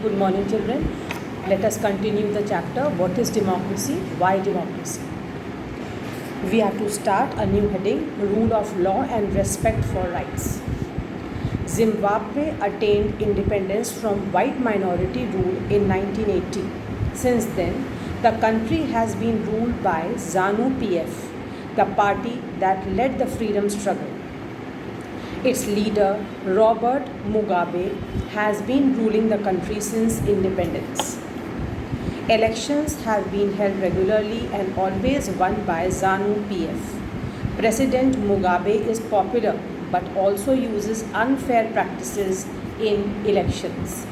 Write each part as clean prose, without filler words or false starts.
Good morning, children. Let us continue the chapter. What is democracy? Why democracy? We have to start a new heading, rule of law and respect for rights. Zimbabwe attained independence from white minority rule in 1980. Since then, the country has been ruled by ZANU-PF, the party that led the freedom struggle. Its leader, Robert Mugabe, has been ruling the country since independence. Elections have been held regularly and always won by ZANU-PF. President Mugabe is popular but also uses unfair practices in elections.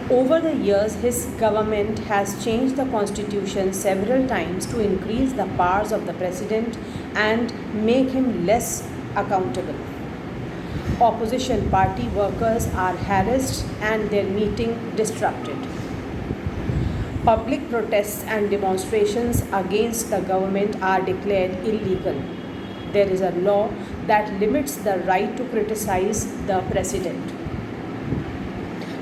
Over the years, his government has changed the constitution several times to increase the powers of the president and make him less accountable. Opposition party workers are harassed and their meeting disrupted. Public protests and demonstrations against the government are declared illegal. There is a law that limits the right to criticize the president.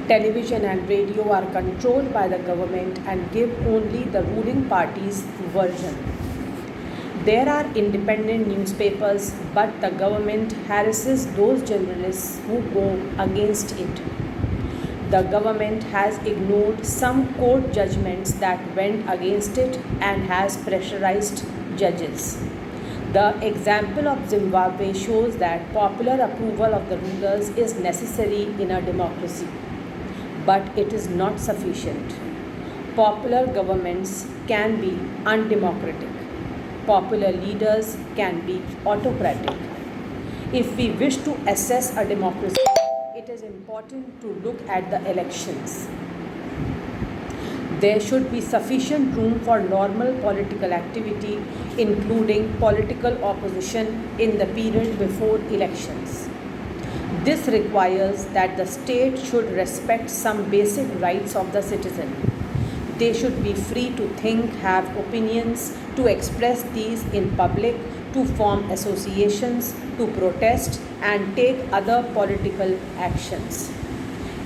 Television and radio are controlled by the government and give only the ruling party's version. There are independent newspapers, but the government harasses those journalists who go against it. The government has ignored some court judgments that went against it and has pressurized judges. The example of Zimbabwe shows that popular approval of the rulers is necessary in a democracy, but it is not sufficient. Popular governments can be undemocratic. Popular leaders can be autocratic. If we wish to assess a democracy, it is important to look at the elections. There should be sufficient room for normal political activity, including political opposition in the period before elections. This requires that the state should respect some basic rights of the citizen. They should be free to think, have opinions, to express these in public, to form associations, to protest, and take other political actions.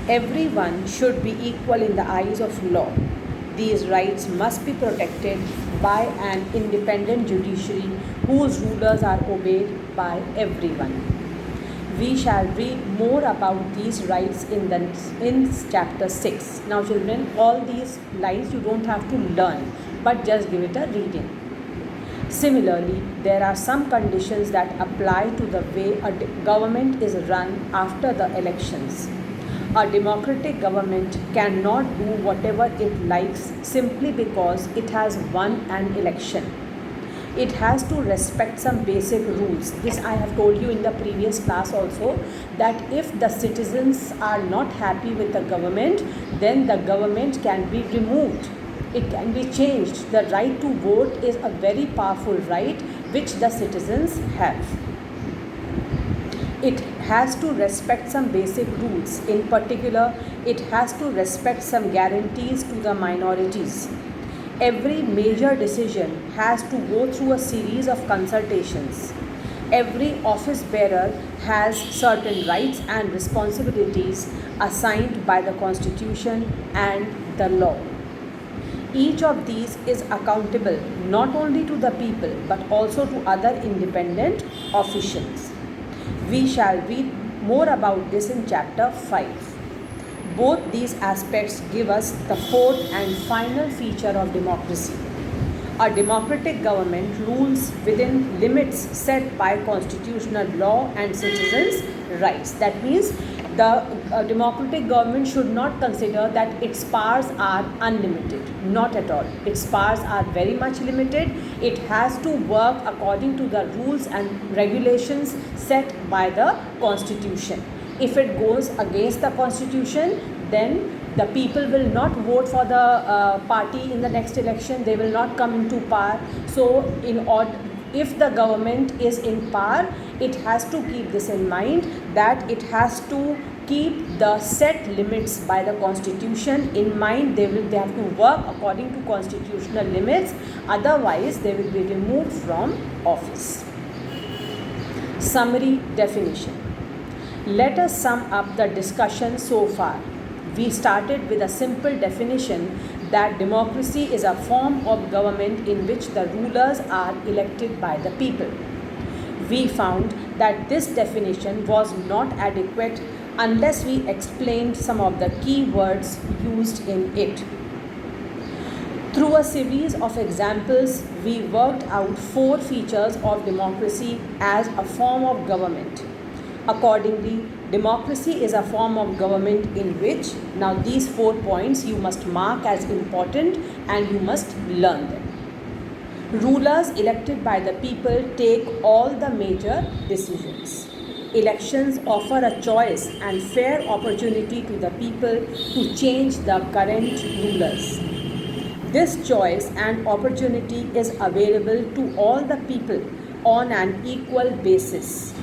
Everyone should be equal in the eyes of law. These rights must be protected by an independent judiciary whose rulers are obeyed by everyone. We shall read more about these rights in chapter 6. Now children, all these lines you don't have to learn, but just give it a reading. Similarly, there are some conditions that apply to the way a government is run after the elections. A democratic government cannot do whatever it likes simply because it has won an election. It has to respect some basic rules. This I have told you in the previous class also, that if the citizens are not happy with the government, then the government can be removed. It can be changed. The right to vote is a very powerful right which the citizens have. It has to respect some basic rules. In particular, it has to respect some guarantees to the minorities. Every major decision has to go through a series of consultations. Every office bearer has certain rights and responsibilities assigned by the Constitution and the law. Each of these is accountable not only to the people but also to other independent officials. We shall read more about this in chapter 5. Both these aspects give us the fourth and final feature of democracy. A democratic government rules within limits set by constitutional law and citizens' rights. That means the democratic government should not consider that its powers are unlimited. Not at all. Its powers are very much limited. It has to work according to the rules and regulations set by the Constitution. If it goes against the Constitution, then the people will not vote for the party in the next election. They will not come into power. So, if the government is in power, it has to keep this in mind, that it has to keep the set limits by the Constitution in mind. They have to work according to constitutional limits. Otherwise, they will be removed from office. Summary definition. Let us sum up the discussion so far. we started with a simple definition that democracy is a form of government in which the rulers are elected by the people. We found that this definition was not adequate unless we explained some of the key words used in it. Through a series of examples, we worked out 4 features of democracy as a form of government. Accordingly, democracy is a form of government in which, now these 4 points you must mark as important and you must learn them. Rulers elected by the people take all the major decisions. Elections offer a choice and fair opportunity to the people to change the current rulers. This choice and opportunity is available to all the people on an equal basis.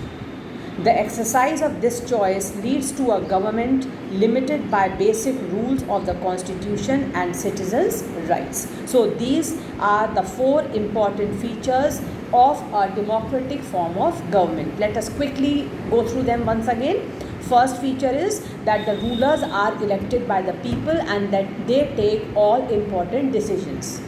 The exercise of this choice leads to a government limited by basic rules of the Constitution and citizens' rights. So these are the 4 important features of a democratic form of government. Let us quickly go through them once again. First feature is that the rulers are elected by the people and that they take all important decisions.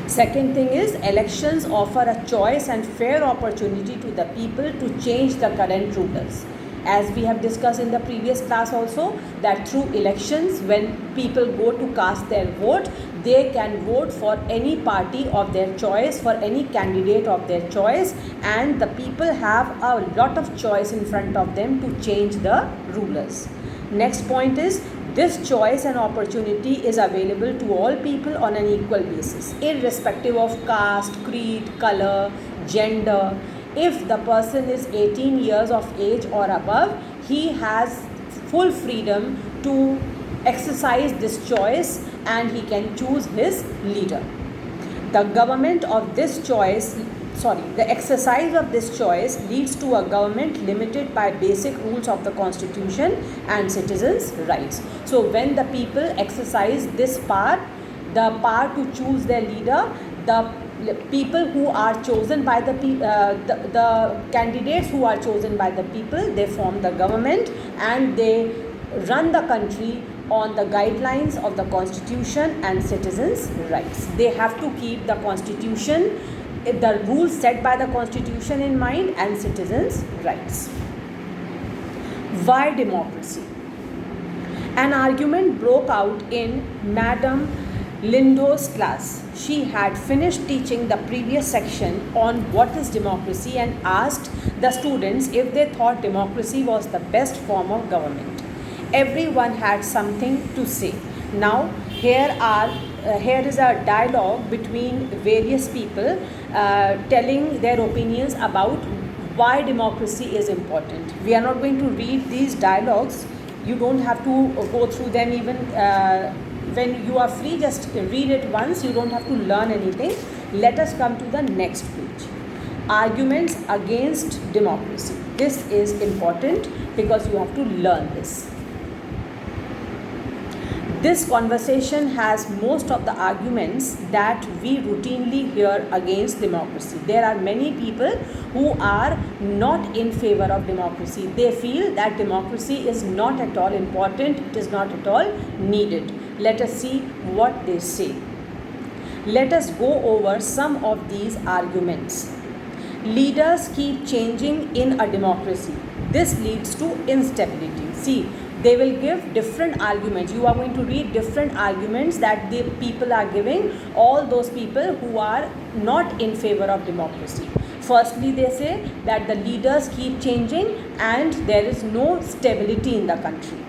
Second thing is, elections offer a choice and fair opportunity to the people to change the current rulers. As we have discussed in the previous class also, that through elections, when people go to cast their vote, they can vote for any party of their choice, for any candidate of their choice, and the people have a lot of choice in front of them to change the rulers. Next point is, this choice and opportunity is available to all people on an equal basis, irrespective of caste, creed, color, gender. If the person is 18 years of age or above, he has full freedom to exercise this choice and he can choose his leader. The exercise of this choice leads to a government limited by basic rules of the Constitution and citizens' rights. So when the people exercise this power, the power to choose their leader, the people who are chosen by the candidates who are chosen by the people, they form the government and they run the country on the guidelines of the Constitution and citizens' rights. They have to keep the Constitution, the rules set by the Constitution in mind, and citizens' rights. Why democracy? An argument broke out in Madame Lindo's class. She had finished teaching the previous section on what is democracy and asked the students if they thought democracy was the best form of government. Everyone had something to say. Now here is a dialogue between various people telling their opinions about why democracy is important. We are not going to read these dialogues. You don't have to go through them even when you are free. Just read it once. You don't have to learn anything. Let us come to the next page. Arguments against democracy. This is important because you have to learn this. This conversation has most of the arguments that we routinely hear against democracy. There are many people who are not in favor of democracy. They feel that democracy is not at all important, it is not at all needed. Let us see what they say. Let us go over some of these arguments. Leaders keep changing in a democracy. This leads to instability. See, they will give different arguments. You are going to read different arguments that the people are giving, all those people who are not in favor of democracy. Firstly, they say that the leaders keep changing and there is no stability in the country.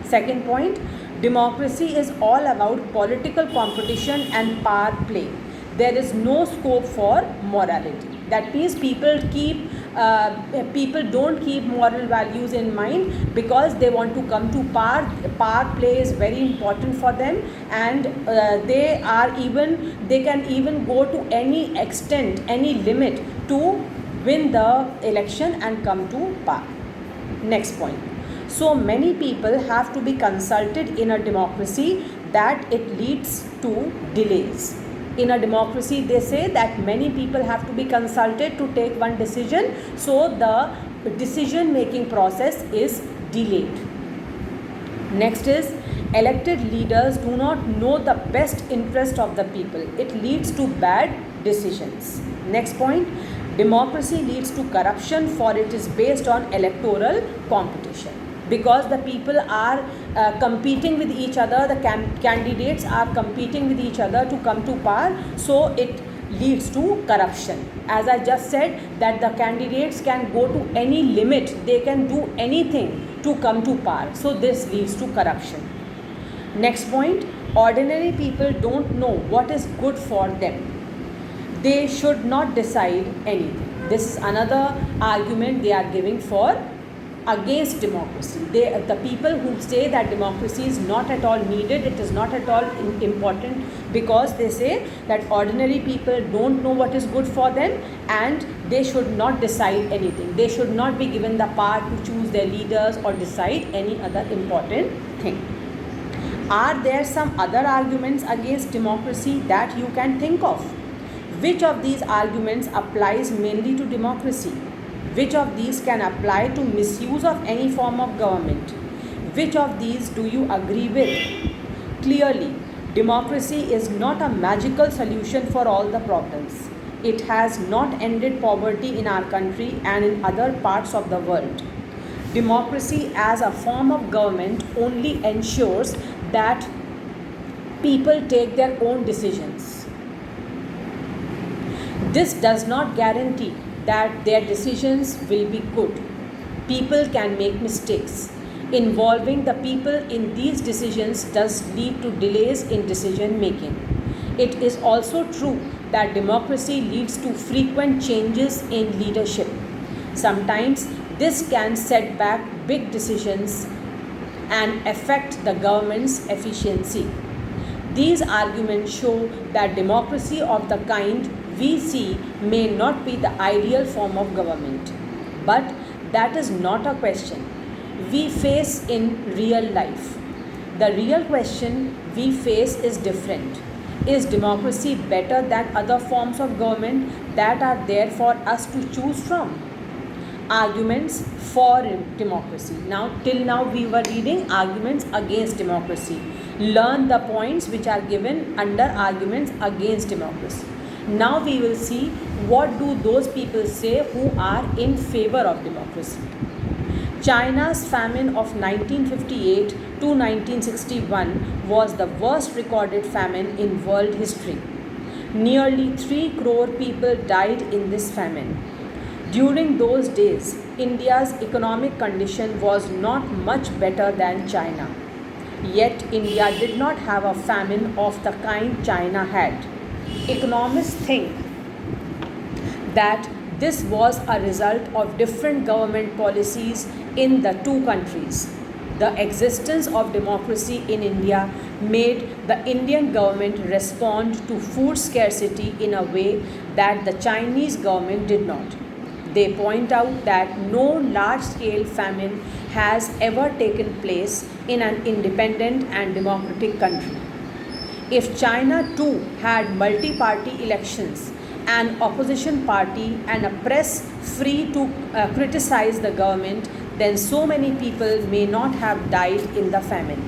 Second point, democracy is all about political competition and power play. There is no scope for morality. That means people don't keep moral values in mind because they want to come to power. Power play is very important for them, and they can even go to any extent, any limit to win the election and come to power. Next point. So many people have to be consulted in a democracy that it leads to delays. In a democracy, they say that many people have to be consulted to take one decision, so the decision making process is delayed. Next is Elected leaders do not know the best interest of the people. It leads to bad decisions. Next point, democracy leads to corruption, for it is based on electoral competition. Because the people are competing with each other, the candidates are competing with each other to come to power, so it leads to corruption. As I just said, that the candidates can go to any limit, they can do anything to come to power, so this leads to corruption. Next point, ordinary people don't know what is good for them. They should not decide anything. This is another argument they are giving for against democracy. The people who say that democracy is not at all needed, it is not at all important, because they say that ordinary people don't know what is good for them and they should not decide anything. They should not be given the power to choose their leaders or decide any other important thing. Are there some other arguments against democracy that you can think of? Which of these arguments applies mainly to democracy? Which of these can apply to misuse of any form of government? Which of these do you agree with? Clearly, democracy is not a magical solution for all the problems. It has not ended poverty in our country and in other parts of the world. Democracy as a form of government only ensures that people take their own decisions. This does not guarantee that their decisions will be good. People can make mistakes. Involving the people in these decisions does lead to delays in decision making. It is also true that democracy leads to frequent changes in leadership. Sometimes this can set back big decisions and affect the government's efficiency. These arguments show that democracy of the kind we see may not be the ideal form of government. But that is not a question we face in real life. The real question we face is different. Is democracy better than other forms of government that are there for us to choose from? Arguments for democracy. Till now we were reading arguments against democracy. Learn the points which are given under arguments against democracy. Now we will see what do those people say who are in favor of democracy. China's famine of 1958 to 1961 was the worst recorded famine in world history. Nearly 3 crore people died in this famine. During those days, India's economic condition was not much better than China. Yet India did not have a famine of the kind China had. Economists think that this was a result of different government policies in the two countries. The existence of democracy in India made the Indian government respond to food scarcity in a way that the Chinese government did not. They point out that no large-scale famine has ever taken place in an independent and democratic country. If China too had multi-party elections, an opposition party and a press free to criticize the government, then so many people may not have died in the famine.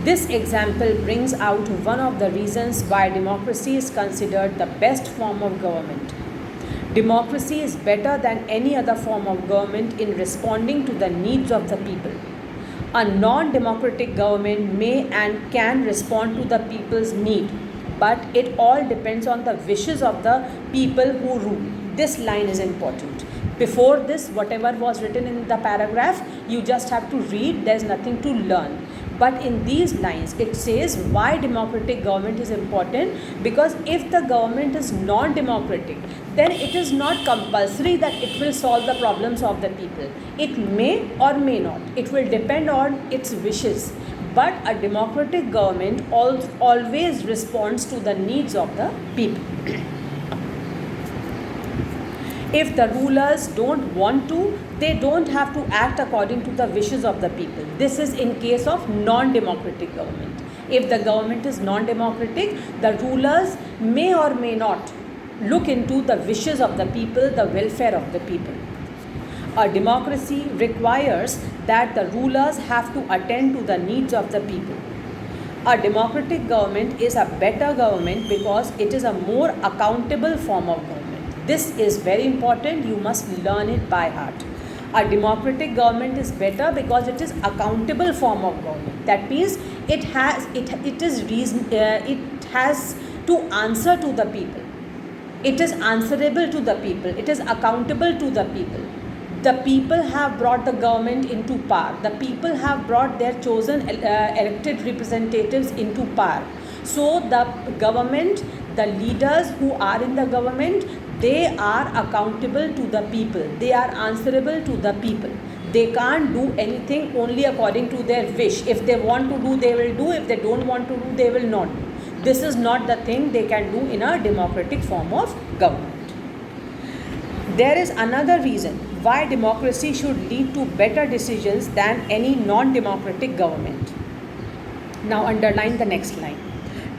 This example brings out one of the reasons why democracy is considered the best form of government. Democracy is better than any other form of government in responding to the needs of the people. A non-democratic government may and can respond to the people's need, but it all depends on the wishes of the people who rule. This line is important. Before this, whatever was written in the paragraph, you just have to read, there's nothing to learn. But in these lines, it says why democratic government is important, because if the government is non-democratic, then it is not compulsory that it will solve the problems of the people. It may or may not. It will depend on its wishes. But a democratic government always responds to the needs of the people. If the rulers don't want to, they don't have to act according to the wishes of the people. This is in case of non-democratic government. If the government is non-democratic, the rulers may or may not look into the wishes of the people, the welfare of the people. A democracy requires that the rulers have to attend to the needs of the people. A democratic government is a better government because it is a more accountable form of government. This is very important. You must learn it by heart. A democratic government is better because it is accountable form of government. That means it has to answer to the people. It is answerable to the people. It is accountable to the people. The people have brought the government into power. The people have brought their chosen elected representatives into power. So the government, the leaders who are in the government, they are accountable to the people. They are answerable to the people. They can't do anything only according to their wish. If they want to do, they will do. If they don't want to do, they will not do. This is not the thing they can do in a democratic form of government. There is another reason why democracy should lead to better decisions than any non-democratic government. Now underline the next line.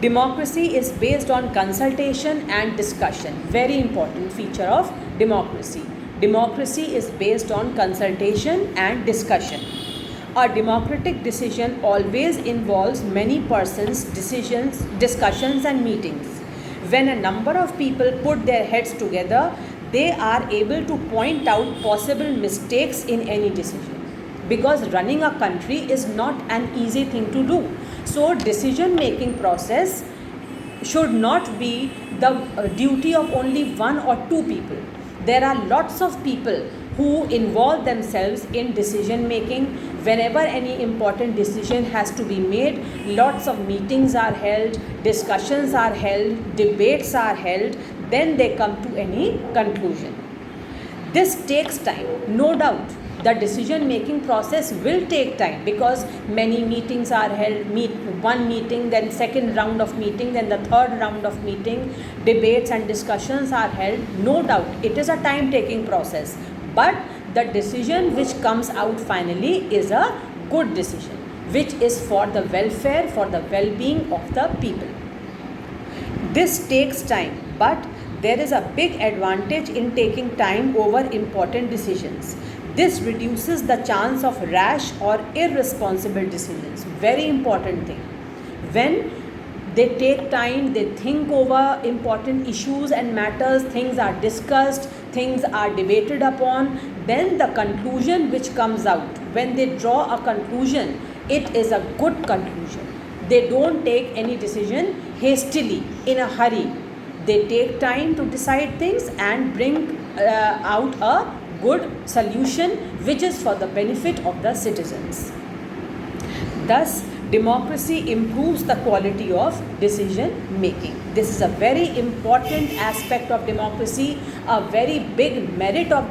Democracy is based on consultation and discussion. Very important feature of democracy. Democracy is based on consultation and discussion. A democratic decision always involves many persons, decisions, discussions and meetings. When a number of people put their heads together, they are able to point out possible mistakes in any decision. Because running a country is not an easy thing to do. So decision making process should not be the duty of only one or two people. There are lots of people who involve themselves in decision making. Whenever any important decision has to be made, lots of meetings are held, discussions are held, debates are held, then they come to any conclusion. This takes time, no doubt. The decision making process will take time because many meetings are held, one meeting, then second round of meeting, then the third round of meeting, debates and discussions are held. No doubt, it is a time taking process. But the decision which comes out finally is a good decision, which is for the welfare, for the well-being of the people. This takes time, but there is a big advantage in taking time over important decisions. This reduces the chance of rash or irresponsible decisions. Very important thing. When they take time, they think over important issues and matters, things are discussed, things are debated upon, then the conclusion which comes out, when they draw a conclusion, it is a good conclusion. They don't take any decision hastily, in a hurry. They take time to decide things and bring out a good solution which is for the benefit of the citizens. Thus, democracy improves the quality of decision making. This is a very important aspect of democracy, a very big merit of